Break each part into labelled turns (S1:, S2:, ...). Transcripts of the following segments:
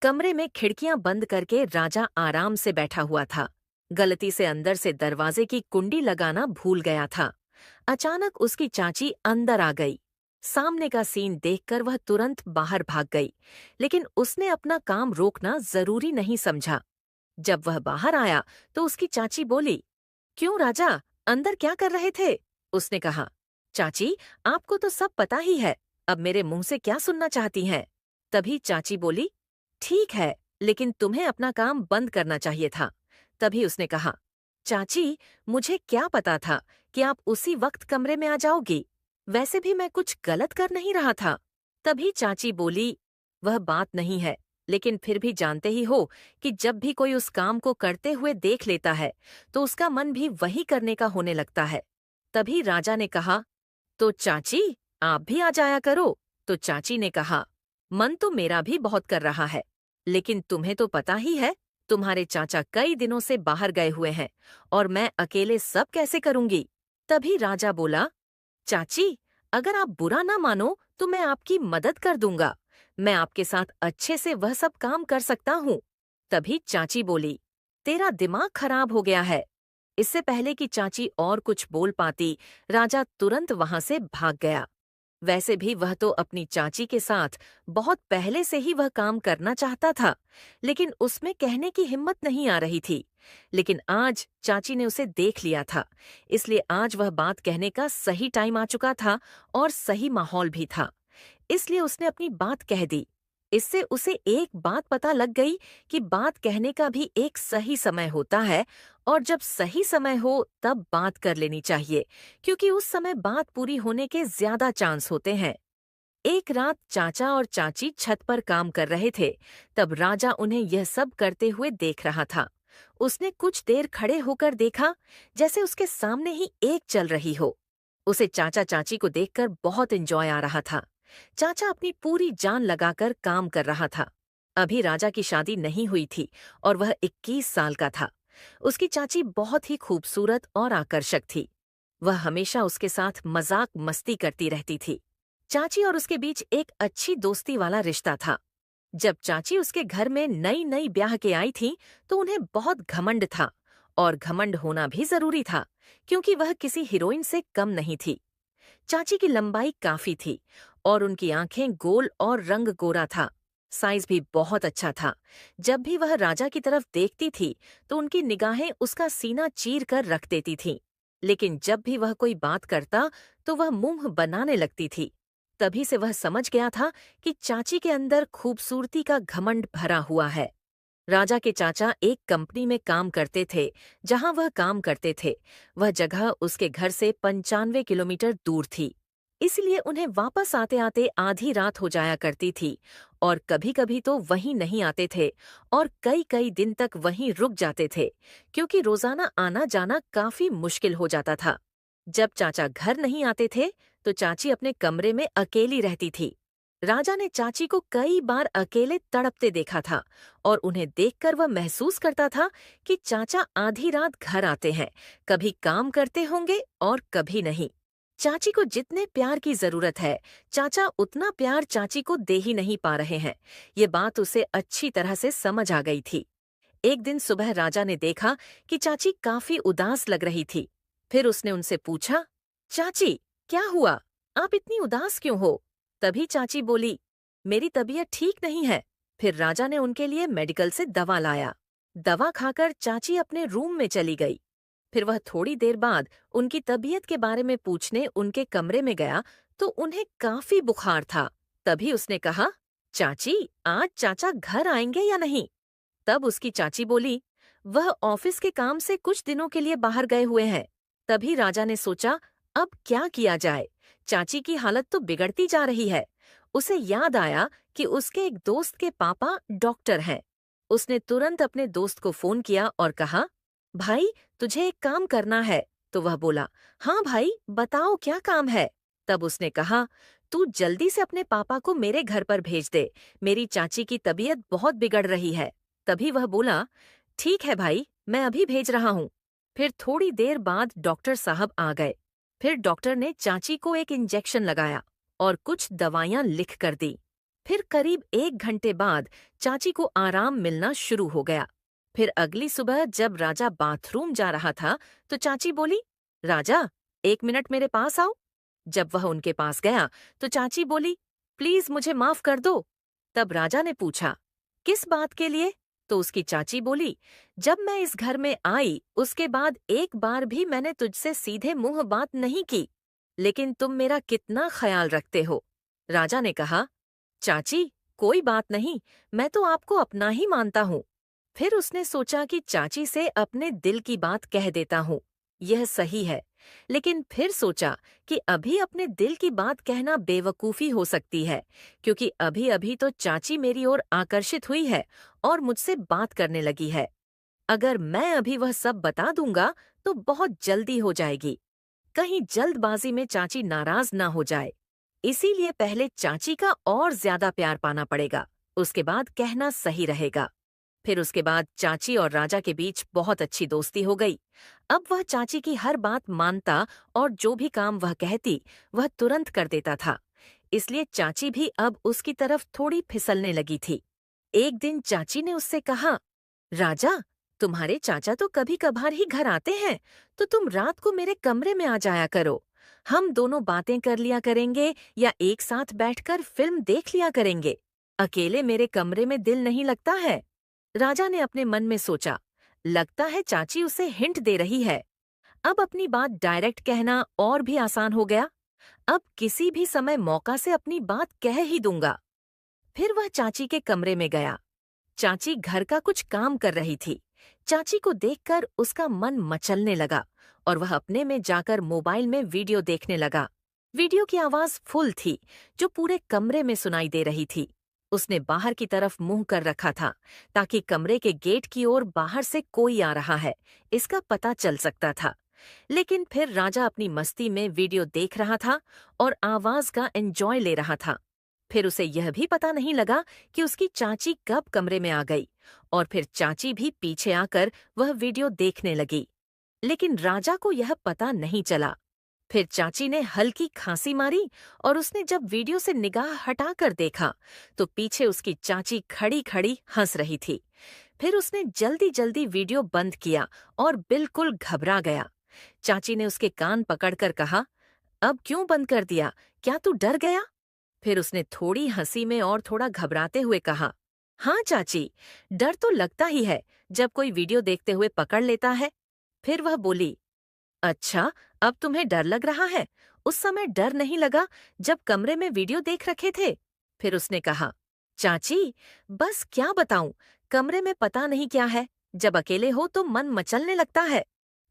S1: कमरे में खिड़कियां बंद करके राजा आराम से बैठा हुआ था। गलती से अंदर से दरवाजे की कुंडी लगाना भूल गया था। अचानक उसकी चाची अंदर आ गई। सामने का सीन देखकर वह तुरंत बाहर भाग गई, लेकिन उसने अपना काम रोकना जरूरी नहीं समझा। जब वह बाहर आया तो उसकी चाची बोली, क्यों राजा, अंदर क्या कर रहे थे? उसने कहा, चाची, आपको तो सब पता ही है, अब मेरे मुंह से क्या सुनना चाहती हैं? तभी चाची बोली, ठीक है, लेकिन तुम्हें अपना काम बंद करना चाहिए था। तभी उसने कहा, चाची, मुझे क्या पता था कि आप उसी वक्त कमरे में आ जाओगी? वैसे भी मैं कुछ गलत कर नहीं रहा था। तभी चाची बोली, वह बात नहीं है, लेकिन फिर भी जानते ही हो कि जब भी कोई उस काम को करते हुए देख लेता है तो उसका मन भी वही करने का होने लगता है। तभी राजा ने कहा, तो चाची, आप भी आ जाया करो। तो चाची ने कहा, मन तो मेरा भी बहुत कर रहा है, लेकिन तुम्हें तो पता ही है, तुम्हारे चाचा कई दिनों से बाहर गए हुए हैं और मैं अकेले सब कैसे करूंगी? तभी राजा बोला, चाची, अगर आप बुरा ना मानो तो मैं आपकी मदद कर दूंगा। मैं आपके साथ अच्छे से वह सब काम कर सकता हूँ। तभी चाची बोली, तेरा दिमाग खराब हो गया है। इससे पहले कि चाची और कुछ बोल पाती, राजा तुरंत वहां से भाग गया। वैसे भी वह तो अपनी चाची के साथ बहुत पहले से ही वह काम करना चाहता था, लेकिन उसमें कहने की हिम्मत नहीं आ रही थी। लेकिन आज चाची ने उसे देख लिया था, इसलिए आज वह बात कहने का सही टाइम आ चुका था और सही माहौल भी था। इसलिए उसने अपनी बात कह दी। इससे उसे एक बात पता लग गई कि बात कहने का भी एक सही समय होता है, और जब सही समय हो तब बात कर लेनी चाहिए, क्योंकि उस समय बात पूरी होने के ज्यादा चांस होते हैं। एक रात चाचा और चाची छत पर काम कर रहे थे। तब राजा उन्हें यह सब करते हुए देख रहा था। उसने कुछ देर खड़े होकर देखा, जैसे उसके सामने ही एक चल रही हो। उसे चाचा चाची को देखकर बहुत एंजॉय आ रहा था। चाचा अपनी पूरी जान लगाकर काम कर रहा था। अभी राजा की शादी नहीं हुई थी और वह 21 साल का था। उसकी चाची बहुत ही खूबसूरत और आकर्षक थी। वह हमेशा उसके साथ मजाक मस्ती करती रहती थी। चाची और उसके बीच एक अच्छी दोस्ती वाला रिश्ता था। जब चाची उसके घर में नई नई ब्याह के आई थी तो उन्हें बहुत घमंड था, और घमंड होना भी जरूरी था, क्योंकि वह किसी हीरोइन से कम नहीं थी। चाची की लंबाई काफी थी और उनकी आंखें गोल और रंग गोरा था। साइज भी बहुत अच्छा था। जब भी वह राजा की तरफ देखती थी तो उनकी निगाहें उसका सीना चीर कर रख देती थीं। लेकिन जब भी वह कोई बात करता तो वह मुंह बनाने लगती थी। तभी से वह समझ गया था कि चाची के अंदर खूबसूरती का घमंड भरा हुआ है। राजा के चाचा एक कंपनी में काम करते थे। जहां वह काम करते थे, वह जगह उसके घर से 95 किलोमीटर दूर थी। इसलिए उन्हें वापस आते आते आधी रात हो जाया करती थी, और कभी कभी तो वहीं नहीं आते थे और कई कई दिन तक वहीं रुक जाते थे, क्योंकि रोजाना आना जाना काफी मुश्किल हो जाता था। जब चाचा घर नहीं आते थे तो चाची अपने कमरे में अकेली रहती थी। राजा ने चाची को कई बार अकेले तड़पते देखा था, और उन्हें देखकर वह महसूस करता था कि चाचा आधी रात घर आते हैं, कभी काम करते होंगे और कभी नहीं। चाची को जितने प्यार की जरूरत है, चाचा उतना प्यार चाची को दे ही नहीं पा रहे हैं। ये बात उसे अच्छी तरह से समझ आ गई थी। एक दिन सुबह राजा ने देखा कि चाची काफी उदास लग रही थी। फिर उसने उनसे पूछा, चाची, क्या हुआ? आप इतनी उदास क्यों हो? तभी चाची बोली, मेरी तबीयत ठीक नहीं है। फिर राजा ने उनके लिए मेडिकल से दवा लाया। दवा खाकर चाची अपने रूम में चली गई। फिर वह थोड़ी देर बाद उनकी तबीयत के बारे में पूछने उनके कमरे में गया तो उन्हें काफी बुखार था। तभी उसने कहा, चाची, आज चाचा घर आएंगे या नहीं? तब उसकी चाची बोली, वह ऑफिस के काम से कुछ दिनों के लिए बाहर गए हुए हैं। तभी राजा ने सोचा, अब क्या किया जाए? चाची की हालत तो बिगड़ती जा रही है। उसे याद आया कि उसके एक दोस्त के पापा डॉक्टर हैं। उसने तुरंत अपने दोस्त को फोन किया और कहा, भाई, तुझे एक काम करना है। तो वह बोला, हाँ भाई, बताओ क्या काम है? तब उसने कहा, तू जल्दी से अपने पापा को मेरे घर पर भेज दे। मेरी चाची की तबीयत बहुत बिगड़ रही है। तभी वह बोला, ठीक है भाई, मैं अभी भेज रहा हूँ। फिर थोड़ी देर बाद डॉक्टर साहब आ गए। फिर डॉक्टर ने चाची को एक इंजेक्शन लगाया और कुछ दवाइयां लिख कर दी। फिर करीब 1 घंटे बाद चाची को आराम मिलना शुरू हो गया। फिर अगली सुबह जब राजा बाथरूम जा रहा था तो चाची बोली, राजा, 1 मिनट मेरे पास आओ। जब वह उनके पास गया तो चाची बोली, प्लीज मुझे माफ कर दो। तब राजा ने पूछा, किस बात के लिए? तो उसकी चाची बोली, जब मैं इस घर में आई उसके बाद एक बार भी मैंने तुझसे सीधे मुंह बात नहीं की, लेकिन तुम मेरा कितना ख्याल रखते हो। राजा ने कहा, चाची, कोई बात नहीं, मैं तो आपको अपना ही मानता हूँ। फिर उसने सोचा कि चाची से अपने दिल की बात कह देता हूँ, यह सही है। लेकिन फिर सोचा कि अभी अपने दिल की बात कहना बेवकूफ़ी हो सकती है, क्योंकि अभी अभी तो चाची मेरी ओर आकर्षित हुई है और मुझसे बात करने लगी है। अगर मैं अभी वह सब बता दूंगा तो बहुत जल्दी हो जाएगी, कहीं जल्दबाजी में चाची नाराज ना हो जाए। इसीलिए पहले चाची का और ज्यादा प्यार पाना पड़ेगा, उसके बाद कहना सही रहेगा। फिर उसके बाद चाची और राजा के बीच बहुत अच्छी दोस्ती हो गई। अब वह चाची की हर बात मानता और जो भी काम वह कहती वह तुरंत कर देता था। इसलिए चाची भी अब उसकी तरफ थोड़ी फिसलने लगी थी। एक दिन चाची ने उससे कहा, राजा, तुम्हारे चाचा तो कभी कभार ही घर आते हैं, तो तुम रात को मेरे कमरे में आ जाया करो। हम दोनों बातें कर लिया करेंगे या एक साथ बैठकर फिल्म देख लिया करेंगे। अकेले मेरे कमरे में दिल नहीं लगता है। राजा ने अपने मन में सोचा, लगता है चाची उसे हिंट दे रही है। अब अपनी बात डायरेक्ट कहना और भी आसान हो गया। अब किसी भी समय मौका से अपनी बात कह ही दूंगा। फिर वह चाची के कमरे में गया। चाची घर का कुछ काम कर रही थी। चाची को देखकर उसका मन मचलने लगा और वह अपने में जाकर मोबाइल में वीडियो देखने लगा। वीडियो की आवाज फुल थी, जो पूरे कमरे में सुनाई दे रही थी। उसने बाहर की तरफ मुंह कर रखा था ताकि कमरे के गेट की ओर बाहर से कोई आ रहा है इसका पता चल सकता था। लेकिन फिर राजा अपनी मस्ती में वीडियो देख रहा था और आवाज का एंजॉय ले रहा था। फिर उसे यह भी पता नहीं लगा कि उसकी चाची कब कमरे में आ गई और फिर चाची भी पीछे आकर वह वीडियो देखने लगी। लेकिन राजा को यह पता नहीं चला। फिर चाची ने हल्की खांसी मारी और उसने जब वीडियो से निगाह हटाकर देखा तो पीछे उसकी चाची खड़ी खड़ी हंस रही थी। फिर उसने जल्दी जल्दी वीडियो बंद किया और बिल्कुल घबरा गया। चाची ने उसके कान पकड़कर कहा, अब क्यों बंद कर दिया? क्या तू डर गया? फिर उसने थोड़ी हंसी में और थोड़ा घबराते हुए कहा, हाँ चाची, डर तो लगता ही है जब कोई वीडियो देखते हुए पकड़ लेता है। फिर वह बोली, अच्छा, अब तुम्हें डर लग रहा है? उस समय डर नहीं लगा जब कमरे में वीडियो देख रखे थे? फिर उसने कहा, चाची, बस क्या बताऊं, कमरे में पता नहीं क्या है, जब अकेले हो तो मन मचलने लगता है।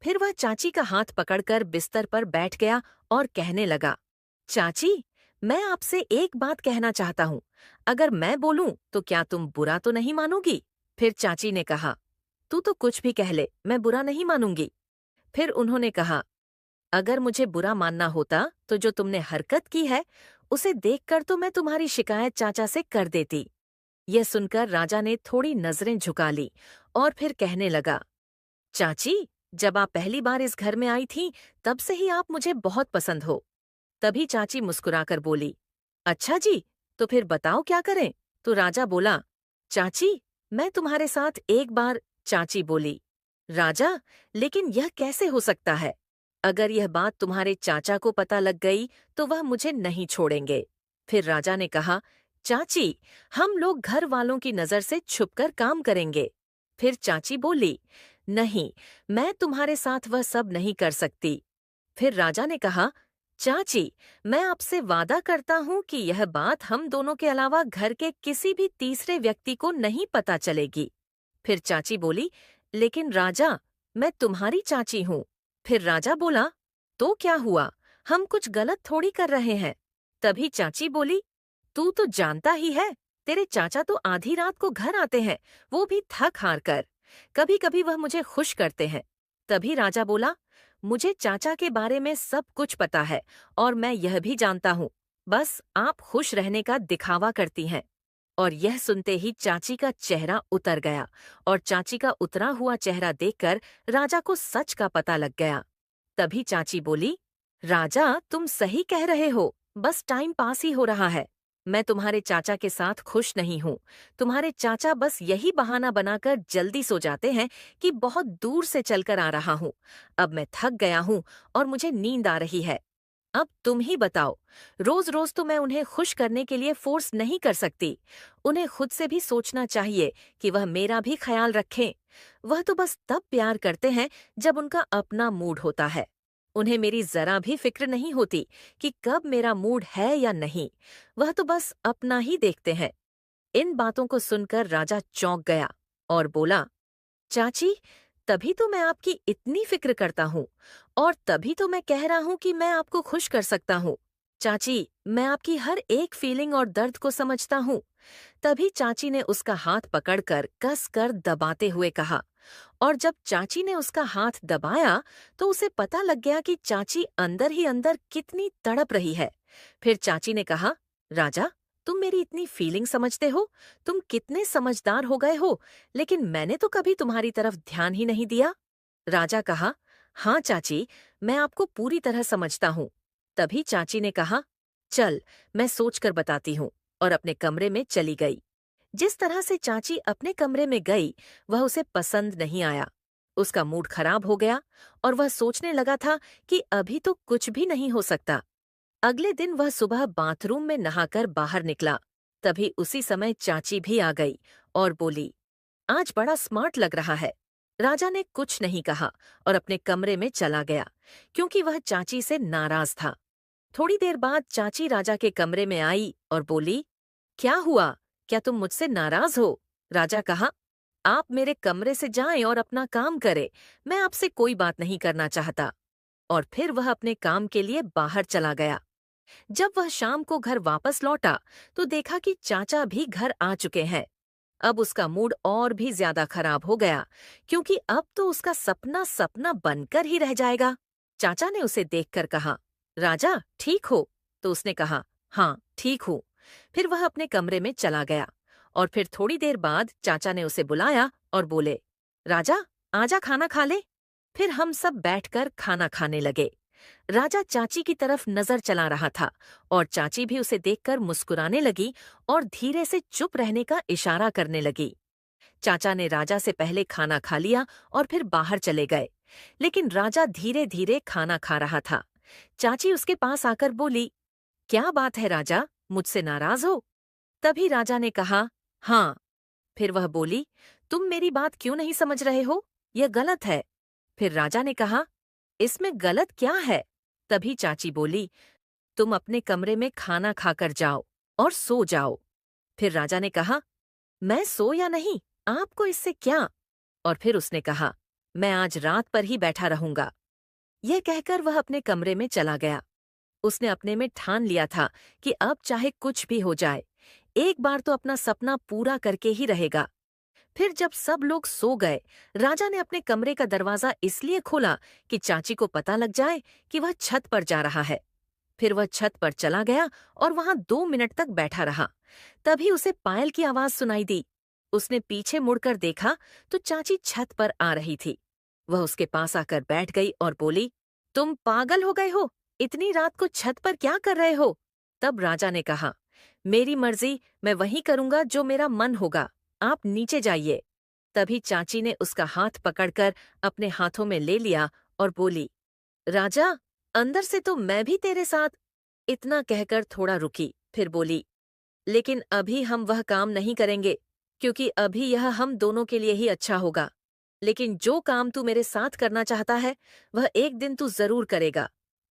S1: फिर वह चाची का हाथ पकड़कर बिस्तर पर बैठ गया और कहने लगा, चाची, मैं आपसे एक बात कहना चाहता हूँ। अगर मैं बोलूं तो क्या तुम बुरा तो नहीं मानोगी? फिर चाची ने कहा, तू तो कुछ भी कह ले, मैं बुरा नहीं मानूंगी। फिर उन्होंने कहा, अगर मुझे बुरा मानना होता तो जो तुमने हरकत की है उसे देखकर तो मैं तुम्हारी शिकायत चाचा से कर देती। यह सुनकर राजा ने थोड़ी नजरें झुका ली और फिर कहने लगा, चाची, जब आप पहली बार इस घर में आई थी तब से ही आप मुझे बहुत पसंद हो। तभी चाची मुस्कुराकर बोली, अच्छा जी, तो फिर बताओ क्या करें? तो राजा बोला, चाची, मैं तुम्हारे साथ एक बार। चाची बोली, राजा, लेकिन यह कैसे हो सकता है? अगर यह बात तुम्हारे चाचा को पता लग गई तो वह मुझे नहीं छोड़ेंगे। फिर राजा ने कहा, चाची, हम लोग घर वालों की नजर से छुपकर काम करेंगे। फिर चाची बोली, नहीं, मैं तुम्हारे साथ वह सब नहीं कर सकती। फिर राजा ने कहा, चाची, मैं आपसे वादा करता हूँ कि यह बात हम दोनों के अलावा घर के किसी भी तीसरे व्यक्ति को नहीं पता चलेगी। फिर चाची बोली, लेकिन राजा, मैं तुम्हारी चाची हूँ। फिर राजा बोला, तो क्या हुआ? हम कुछ गलत थोड़ी कर रहे हैं। तभी चाची बोली, तू तो जानता ही है, तेरे चाचा तो आधी रात को घर आते हैं, वो भी थक हार कर। कभी कभी वह मुझे खुश करते हैं। तभी राजा बोला, मुझे चाचा के बारे में सब कुछ पता है और मैं यह भी जानता हूँ, बस आप खुश रहने का दिखावा करती हैं। और यह सुनते ही चाची का चेहरा उतर गया और चाची का उतरा हुआ चेहरा देखकर राजा को सच का पता लग गया। तभी चाची बोली, राजा, तुम सही कह रहे हो, बस टाइम पास ही हो रहा है। मैं तुम्हारे चाचा के साथ खुश नहीं हूँ। तुम्हारे चाचा बस यही बहाना बनाकर जल्दी सो जाते हैं कि बहुत दूर से चलकर आ रहा हूँ। अब मैं थक गया हूँ और मुझे नींद आ रही है। अब तुम ही बताओ। रोज रोज तो मैं उन्हें खुश करने के लिए फोर्स नहीं कर सकती। उन्हें खुद से भी सोचना चाहिए कि वह मेरा भी ख्याल रखें। वह तो बस तब प्यार करते हैं जब उनका अपना मूड होता है। उन्हें मेरी जरा भी फिक्र नहीं होती कि कब मेरा मूड है या नहीं। वह तो बस अपना ही देखते हैं। इन बातों को सुनकर राजा चौंक गया और बोला, चाची, तभी तो मैं आपकी इतनी फिक्र करता हूँ और तभी तो मैं कह रहा हूँ कि मैं आपको खुश कर सकता हूँ। चाची, मैं आपकी हर एक फीलिंग और दर्द को समझता हूँ। तभी चाची ने उसका हाथ पकड़कर कस कर दबाते हुए कहा, और जब चाची ने उसका हाथ दबाया तो उसे पता लग गया कि चाची अंदर ही अंदर कितनी तड़प रही है। फिर चाची ने कहा, राजा, तुम मेरी इतनी फीलिंग समझते हो? तुम कितने समझदार हो गए हो, लेकिन मैंने तो कभी तुम्हारी तरफ ध्यान ही नहीं दिया। राजा कहा, हाँ चाची, मैं आपको पूरी तरह समझता हूँ। तभी चाची ने कहा, चल, मैं सोचकर बताती हूँ, और अपने कमरे में चली गई। जिस तरह से चाची अपने कमरे में गई, वह उसे पसंद नहीं आया। उसका मूड खराब हो गया और वह सोचने लगा था कि अभी तो कुछ भी नहीं हो सकता। अगले दिन वह सुबह बाथरूम में नहाकर बाहर निकला। तभी उसी समय चाची भी आ गई और बोली, आज बड़ा स्मार्ट लग रहा है। राजा ने कुछ नहीं कहा और अपने कमरे में चला गया, क्योंकि वह चाची से नाराज था। थोड़ी देर बाद चाची राजा के कमरे में आई और बोली, क्या हुआ? क्या तुम मुझसे नाराज हो? राजा कहा, आप मेरे कमरे से जाएं और अपना काम करें। मैं आपसे कोई बात नहीं करना चाहता। और फिर वह अपने काम के लिए बाहर चला गया। जब वह शाम को घर वापस लौटा तो देखा कि चाचा भी घर आ चुके हैं। अब उसका मूड और भी ज्यादा खराब हो गया, क्योंकि अब तो उसका सपना सपना बनकर ही रह जाएगा। चाचा ने उसे देखकर कहा, राजा, ठीक हो? तो उसने कहा, हाँ, ठीक हूँ। फिर वह अपने कमरे में चला गया और फिर थोड़ी देर बाद चाचा ने उसे बुलाया और बोले, राजा, आजा, खाना खा ले। फिर हम सब बैठकर खाना खाने लगे। राजा चाची की तरफ नजर चला रहा था और चाची भी उसे देखकर मुस्कुराने लगी और धीरे से चुप रहने का इशारा करने लगी। चाचा ने राजा से पहले खाना खा लिया और फिर बाहर चले गए, लेकिन राजा धीरे धीरे खाना खा रहा था। चाची उसके पास आकर बोली, क्या बात है राजा, मुझसे नाराज हो? तभी राजा ने कहा, हाँ। फिर वह बोली, तुम मेरी बात क्यों नहीं समझ रहे हो? यह गलत है। फिर राजा ने कहा, इसमें गलत क्या है? तभी चाची बोली, तुम अपने कमरे में खाना खाकर जाओ और सो जाओ। फिर राजा ने कहा, मैं सो या नहीं, आपको इससे क्या? और फिर उसने कहा, मैं आज रात पर ही बैठा रहूंगा। यह कहकर वह अपने कमरे में चला गया। उसने अपने में ठान लिया था कि अब चाहे कुछ भी हो जाए, एक बार तो अपना सपना पूरा करके ही रहेगा। फिर जब सब लोग सो गए, राजा ने अपने कमरे का दरवाजा इसलिए खोला कि चाची को पता लग जाए कि वह छत पर जा रहा है। फिर वह छत पर चला गया और वहां 2 मिनट तक बैठा रहा। तभी उसे पायल की आवाज सुनाई दी। उसने पीछे मुड़कर देखा तो चाची छत पर आ रही थी। वह उसके पास आकर बैठ गई और बोली, तुम पागल हो गए हो? इतनी रात को छत पर क्या कर रहे हो? तब राजा ने कहा, मेरी मर्जी, मैं वही करूंगा जो मेरा मन होगा। आप नीचे जाइए। तभी चाची ने उसका हाथ पकड़कर अपने हाथों में ले लिया और बोली, राजा, अंदर से तो मैं भी तेरे साथ। इतना कहकर थोड़ा रुकी, फिर बोली, लेकिन अभी हम वह काम नहीं करेंगे, क्योंकि अभी यह हम दोनों के लिए ही अच्छा होगा। लेकिन जो काम तू मेरे साथ करना चाहता है, वह एक दिन तू जरूर करेगा।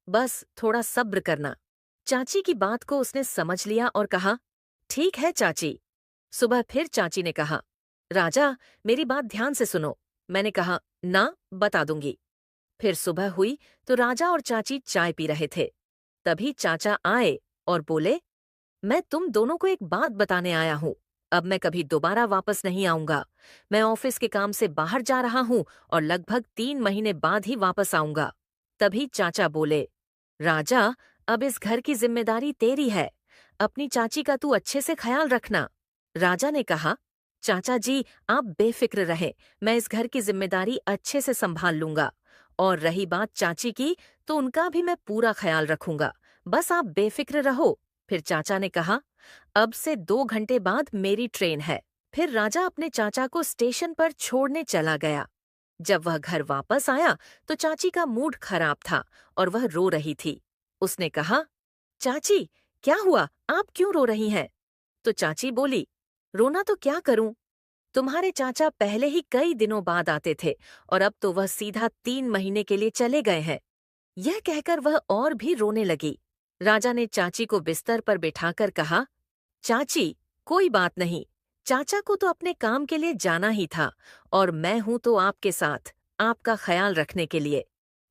S1: बस थोड़ा सब्र करना। चाची की बात को उसने समझ लिया और कहा, ठीक है चाची। सुबह फिर चाची ने कहा, राजा, मेरी बात ध्यान से सुनो। मैंने कहा, ना, बता दूंगी। फिर सुबह हुई तो राजा और चाची चाय पी रहे थे। तभी चाचा आए और बोले, मैं तुम दोनों को एक बात बताने आया हूँ। अब मैं कभी दोबारा वापस नहीं आऊंगा। मैं ऑफिस के काम से बाहर जा रहा हूँ और लगभग 3 महीने बाद ही वापस आऊंगा। तभी चाचा बोले, राजा, अब इस घर की जिम्मेदारी तेरी है। अपनी चाची का तू अच्छे से ख्याल रखना। राजा ने कहा, चाचा जी, आप बेफिक्र रहें, मैं इस घर की जिम्मेदारी अच्छे से संभाल लूंगा। और रही बात चाची की, तो उनका भी मैं पूरा ख्याल रखूंगा। बस आप बेफिक्र रहो। फिर चाचा ने कहा, अब से 2 घंटे बाद मेरी ट्रेन है। फिर राजा अपने चाचा को स्टेशन पर छोड़ने चला गया। जब वह घर वापस आया तो चाची का मूड खराब था और वह रो रही थी। उसने कहा, चाची, क्या हुआ? आप क्यों रो रही हैं? तो चाची बोली, रोना तो क्या करूं? तुम्हारे चाचा पहले ही कई दिनों बाद आते थे और अब तो वह सीधा 3 महीने के लिए चले गए हैं। यह कहकर वह और भी रोने लगी। राजा ने चाची को बिस्तर पर बिठाकर कहा, चाची, कोई बात नहीं। चाचा को तो अपने काम के लिए जाना ही था और मैं हूं तो आपके साथ, आपका ख्याल रखने के लिए।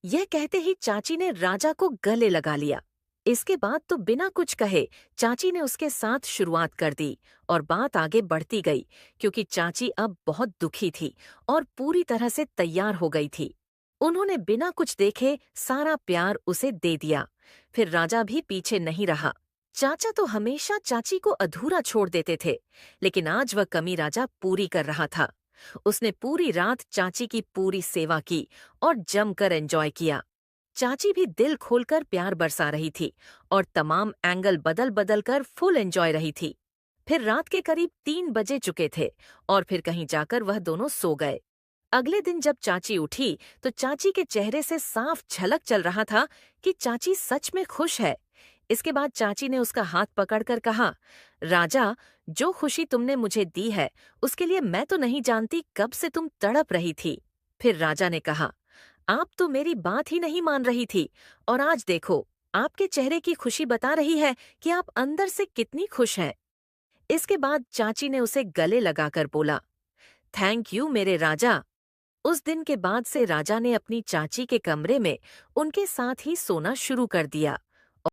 S1: यह कहते ही चाची ने राजा को गले लगा लिया। इसके बाद तो बिना कुछ कहे चाची ने उसके साथ शुरुआत कर दी और बात आगे बढ़ती गई, क्योंकि चाची अब बहुत दुखी थी और पूरी तरह से तैयार हो गई थी। उन्होंने बिना कुछ देखे सारा प्यार उसे दे दिया। फिर राजा भी पीछे नहीं रहा। चाचा तो हमेशा चाची को अधूरा छोड़ देते थे, लेकिन आज वह कमी राजा पूरी कर रहा था। उसने पूरी रात चाची की पूरी सेवा की और जमकर एंजॉय किया। चाची भी दिल खोलकर प्यार बरसा रही थी और तमाम एंगल बदल बदल कर फुल एंजॉय रही थी। फिर रात के करीब 3 बजे चुके थे और फिर कहीं जाकर वह दोनों सो गए। अगले दिन जब चाची उठी तो चाची के चेहरे से साफ झलक चल रहा था कि चाची सच में खुश है। इसके बाद चाची ने उसका हाथ पकड़कर कहा, राजा, जो खुशी तुमने मुझे दी है उसके लिए मैं तो नहीं जानती कब से तुम तड़प रही थी। फिर राजा ने कहा, आप तो मेरी बात ही नहीं मान रही थी और आज देखो, आपके चेहरे की खुशी बता रही है कि आप अंदर से कितनी खुश हैं। इसके बाद चाची ने उसे गले लगाकर बोला, थैंक यू मेरे राजा। उस दिन के बाद से राजा ने अपनी चाची के कमरे में उनके साथ ही सोना शुरू कर दिया।